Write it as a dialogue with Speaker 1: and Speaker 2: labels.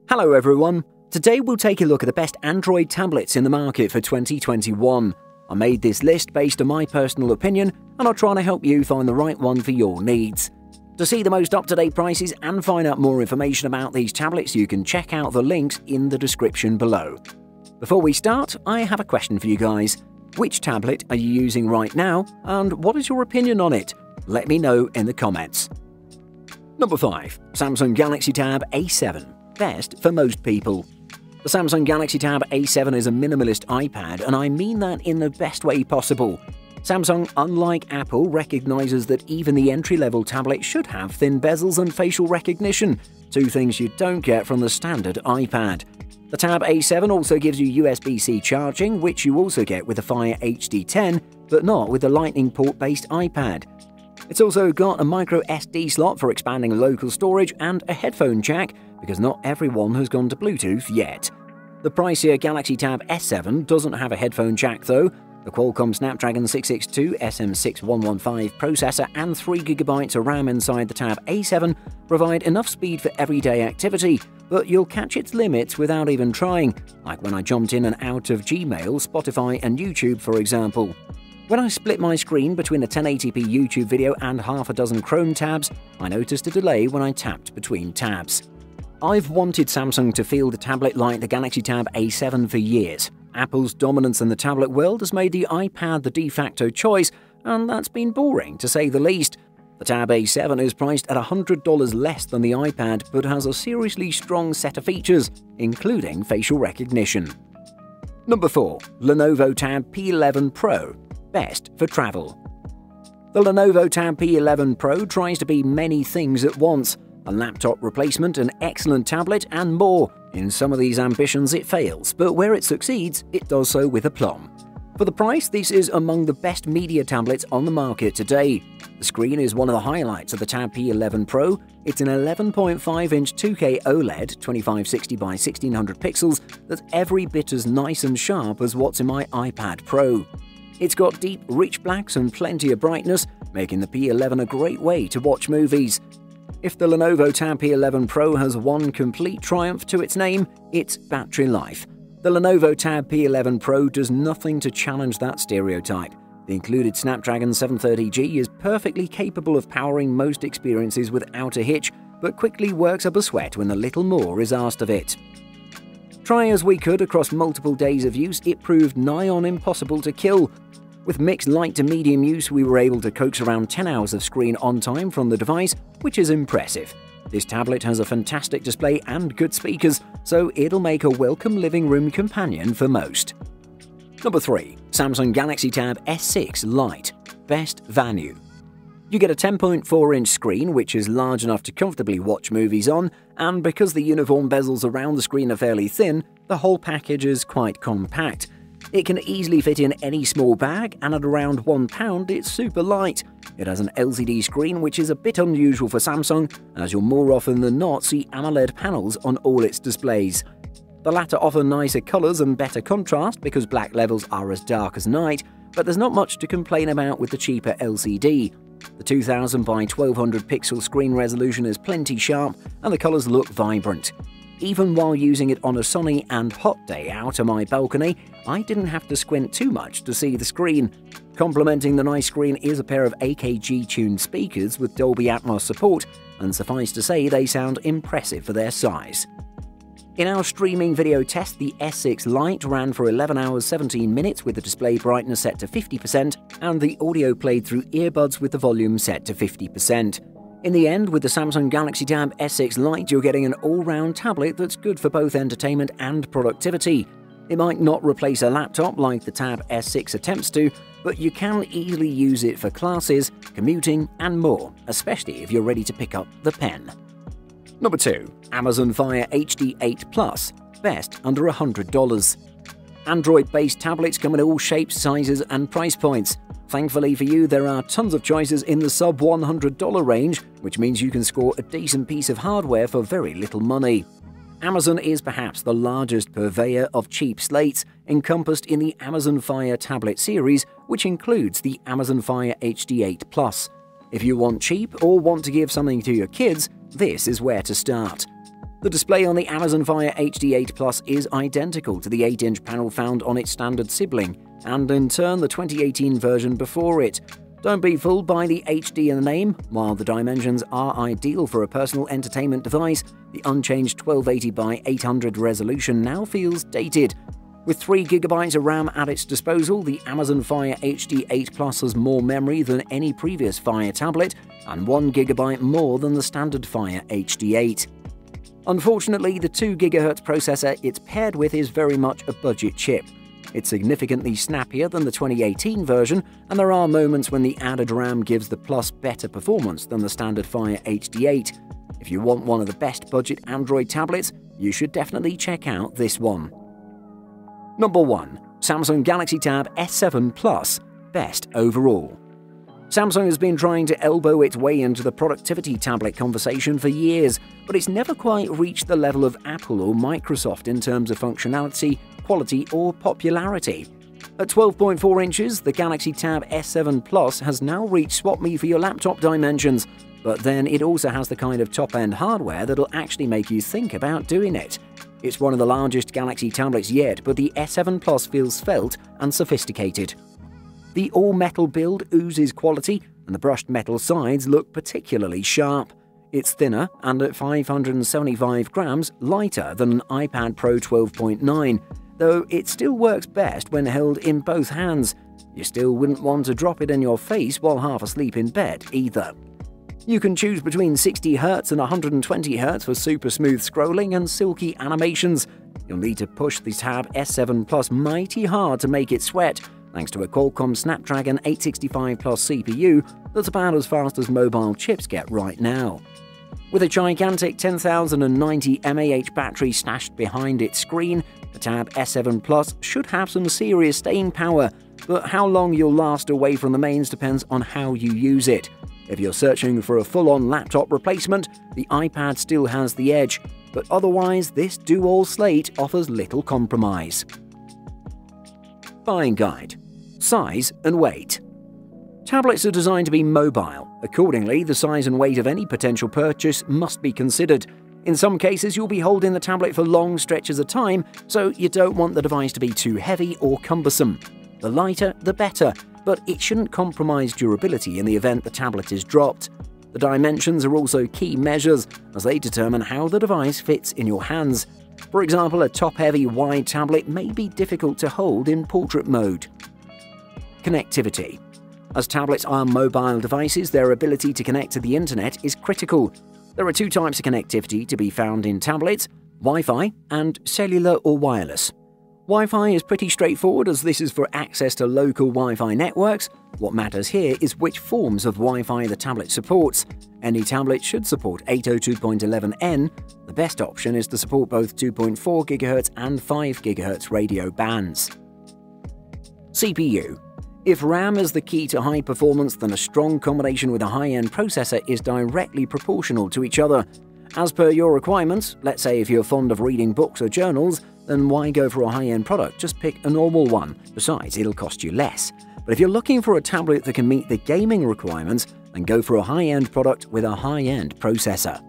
Speaker 1: Hello everyone! Today we'll take a look at the best Android tablets in the market for 2021. I made this list based on my personal opinion and I'll try to help you find the right one for your needs. To see the most up-to-date prices and find out more information about these tablets, you can check out the links in the description below. Before we start, I have a question for you guys. Which tablet are you using right now and what is your opinion on it? Let me know in the comments. Number 5. Samsung Galaxy Tab A7. Best for most people. The Samsung Galaxy Tab A7 is a minimalist iPad, and I mean that in the best way possible. Samsung, unlike Apple, recognizes that even the entry-level tablet should have thin bezels and facial recognition, two things you don't get from the standard iPad. The Tab A7 also gives you USB-C charging, which you also get with the Fire HD 10, but not with the Lightning port-based iPad. It's also got a micro SD slot for expanding local storage and a headphone jack, because not everyone has gone to Bluetooth yet. The pricier Galaxy Tab S7 doesn't have a headphone jack though. The Qualcomm Snapdragon 662 SM6115 processor and 3GB of RAM inside the Tab A7 provide enough speed for everyday activity, but you'll catch its limits without even trying, like when I jumped in and out of Gmail, Spotify and YouTube for example. When I split my screen between a 1080p YouTube video and half a dozen Chrome tabs, I noticed a delay when I tapped between tabs. I've wanted Samsung to field a tablet like the Galaxy Tab A7 for years. Apple's dominance in the tablet world has made the iPad the de facto choice, and that's been boring to say the least. The Tab A7 is priced at $100 less than the iPad, but has a seriously strong set of features, including facial recognition. Number 4. Lenovo Tab P11 Pro. Best for travel. The Lenovo Tab P11 Pro tries to be many things at once: a laptop replacement, an excellent tablet, and more. In some of these ambitions it fails, but where it succeeds, it does so with aplomb. For the price, this is among the best media tablets on the market today. The screen is one of the highlights of the Tab P11 Pro. It's an 11.5-inch 2K OLED, 2560 by 1600 pixels, that's every bit as nice and sharp as what's in my iPad Pro. It's got deep, rich blacks and plenty of brightness, making the P11 a great way to watch movies. If the Lenovo Tab P11 Pro has one complete triumph to its name, it's battery life. The Lenovo Tab P11 Pro does nothing to challenge that stereotype. The included Snapdragon 730G is perfectly capable of powering most experiences without a hitch, but quickly works up a sweat when a little more is asked of it. Try as we could across multiple days of use, it proved nigh on impossible to kill. With mixed light to medium use, we were able to coax around 10 hours of screen on time from the device, which is impressive. This tablet has a fantastic display and good speakers, so it'll make a welcome living room companion for most. Number 3. Samsung Galaxy Tab S6 Lite. Best value. You get a 10.4-inch screen, which is large enough to comfortably watch movies on, and because the uniform bezels around the screen are fairly thin, the whole package is quite compact. It can easily fit in any small bag, and at around £1, it's super light. It has an LCD screen, which is a bit unusual for Samsung, as you'll more often than not see AMOLED panels on all its displays. The latter offer nicer colours and better contrast because black levels are as dark as night, but there's not much to complain about with the cheaper LCD. The 2000 by 1200 pixel screen resolution is plenty sharp, and the colours look vibrant. Even while using it on a sunny and hot day out on my balcony, I didn't have to squint too much to see the screen. Complementing the nice screen is a pair of AKG-tuned speakers with Dolby Atmos support, and suffice to say they sound impressive for their size. In our streaming video test, the S6 Lite ran for 11 hours 17 minutes with the display brightness set to 50% and the audio played through earbuds with the volume set to 50%. In the end, with the Samsung Galaxy Tab S6 Lite, you're getting an all-round tablet that's good for both entertainment and productivity. It might not replace a laptop like the Tab S6 attempts to, but you can easily use it for classes, commuting, and more, especially if you're ready to pick up the pen. Number 2. Amazon Fire HD 8 Plus. Best under $100. Android-based tablets come in all shapes, sizes, and price points. Thankfully for you, there are tons of choices in the sub-$100 range, which means you can score a decent piece of hardware for very little money. Amazon is perhaps the largest purveyor of cheap slates, encompassed in the Amazon Fire tablet series, which includes the Amazon Fire HD 8 Plus. If you want cheap or want to give something to your kids, this is where to start. The display on the Amazon Fire HD 8 Plus is identical to the 8-inch panel found on its standard sibling, and in turn the 2018 version before it. Don't be fooled by the HD in the name. While the dimensions are ideal for a personal entertainment device, the unchanged 1280 by 800 resolution now feels dated. With 3GB of RAM at its disposal, the Amazon Fire HD 8 Plus has more memory than any previous Fire tablet and 1GB more than the standard Fire HD 8. Unfortunately, the 2GHz processor it's paired with is very much a budget chip. It's significantly snappier than the 2018 version, and there are moments when the added RAM gives the Plus better performance than the standard Fire HD 8. If you want one of the best budget Android tablets, you should definitely check out this one. Number 1. Samsung Galaxy Tab S7 Plus, best overall. Samsung has been trying to elbow its way into the productivity tablet conversation for years, but it's never quite reached the level of Apple or Microsoft in terms of functionality, quality, or popularity. At 12.4 inches, the Galaxy Tab S7 Plus has now reached swap me for your laptop dimensions, but then it also has the kind of top-end hardware that'll actually make you think about doing it. It's one of the largest Galaxy tablets yet, but the S7 Plus feels svelte and sophisticated. The all-metal build oozes quality, and the brushed metal sides look particularly sharp. It's thinner and at 575 grams lighter than an iPad Pro 12.9, though it still works best when held in both hands. You still wouldn't want to drop it in your face while half asleep in bed either. You can choose between 60Hz and 120Hz for super smooth scrolling and silky animations. You'll need to push the Tab S7 Plus mighty hard to make it sweat, thanks to a Qualcomm Snapdragon 865 Plus CPU that's about as fast as mobile chips get right now. With a gigantic 10,090 mAh battery stashed behind its screen, the Tab S7 Plus should have some serious staying power, but how long you'll last away from the mains depends on how you use it. If you're searching for a full-on laptop replacement, the iPad still has the edge, but otherwise this do-all slate offers little compromise. Buying guide. Size and weight. Tablets are designed to be mobile. Accordingly, the size and weight of any potential purchase must be considered. In some cases, you'll be holding the tablet for long stretches of time, so you don't want the device to be too heavy or cumbersome. The lighter, the better, but it shouldn't compromise durability in the event the tablet is dropped. The dimensions are also key measures, as they determine how the device fits in your hands. For example, a top-heavy wide tablet may be difficult to hold in portrait mode. Connectivity. As tablets are mobile devices, their ability to connect to the internet is critical. There are two types of connectivity to be found in tablets: Wi-Fi and cellular or wireless. Wi-Fi is pretty straightforward, as this is for access to local Wi-Fi networks. What matters here is which forms of Wi-Fi the tablet supports. Any tablet should support 802.11n. The best option is to support both 2.4 GHz and 5 GHz radio bands. CPU. If RAM is the key to high performance, then a strong combination with a high-end processor is directly proportional to each other. As per your requirements, let's say if you're fond of reading books or journals, then why go for a high-end product? Just pick a normal one. Besides, it'll cost you less. But if you're looking for a tablet that can meet the gaming requirements, then go for a high-end product with a high-end processor.